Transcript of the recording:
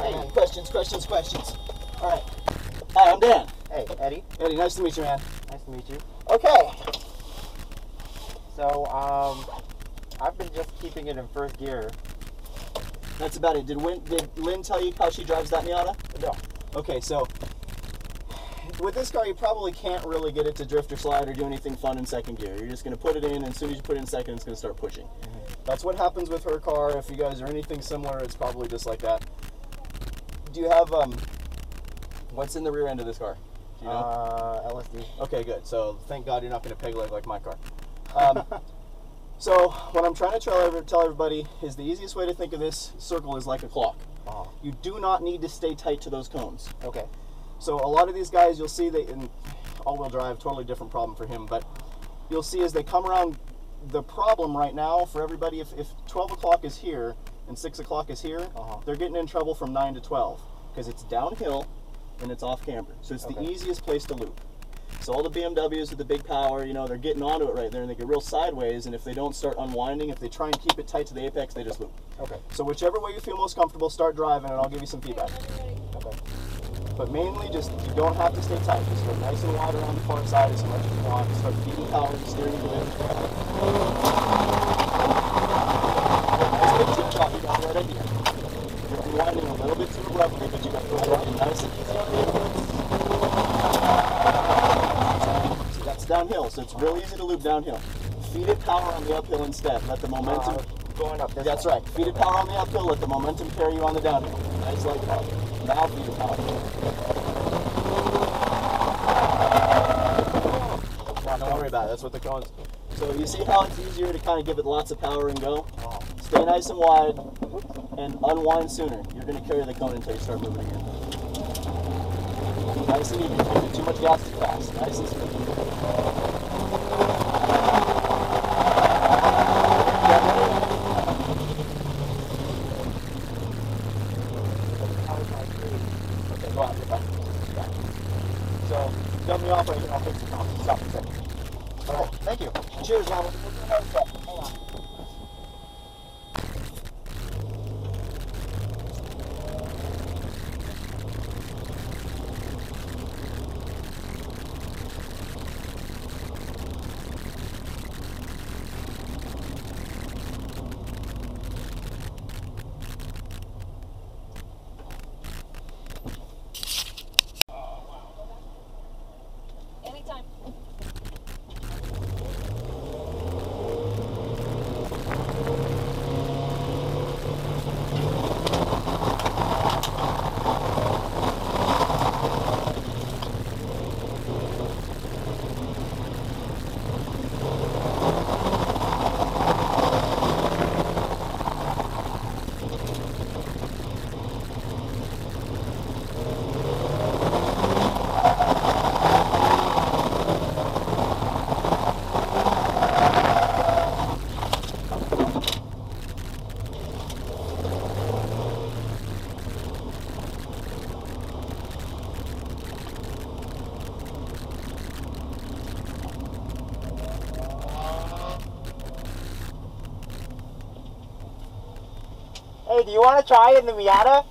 Hey, questions. All right. Hi, I'm Dan. Hey, Eddie. Eddie, nice to meet you, man. Nice to meet you. Okay. So, I've been just keeping it in first gear. That's about it. Did Lynn tell you how she drives that Miata? No. Okay, so with this car, you probably can't really get it to drift or slide or do anything fun in second gear. You're just going to put it in, and as soon as you put it in second, it's going to start pushing. That's what happens with her car. If you guys are anything similar, it's probably just like that. Do you have, what's in the rear end of this car? Do you know? LSD. Okay, good. So thank God you're not going to peg leg like my car. So what I'm trying to tell everybody is the easiest way to think of this circle is like a clock. Oh. You do not need to stay tight to those cones. Okay. So a lot of these guys, you'll see they in all-wheel drive, totally different problem for him, but you'll see as they come around, the problem right now for everybody, if 12 o'clock is here and 6 o'clock is here, they're getting in trouble from 9 to 12 because it's downhill and it's off camber. So it's the easiest place to loop. So all the BMWs with the big power, you know, they're getting onto it right there and they get real sideways, and if they don't start unwinding, if they try and keep it tight to the apex, they just loop. Okay. So whichever way you feel most comfortable, start driving and I'll give you some feedback. Okay. But mainly just, you don't have to stay tight. Just go nice and wide around the far side as much as you want. Start feeding power to the steering wheel. Nice big tip top you got right up here. You're unwinding a little bit too abruptly, but you got to go right nice and easy on the inputs. See, that's downhill, so it's real easy to loop downhill. Feed it power on the uphill instead. Let the momentum... going up this That's way. right. Feed it power on the uphill, let the momentum carry you on the downhill. Nice like that. Now feed it power. Don't worry about it. That's what the cones. So you see how it's easier to kind of give it lots of power and go? Stay nice and wide and unwind sooner. You're going to carry the cone until you start moving again. Nice and even. Don't get too much gas too fast. Nice and smooth. Okay, go out. Get back. So, dump me off right here. I'll fix the cone. Stop a second. All right, thank you. Cheers, Robert. Hang on. Anytime. Hey, do you want to try in the Miata?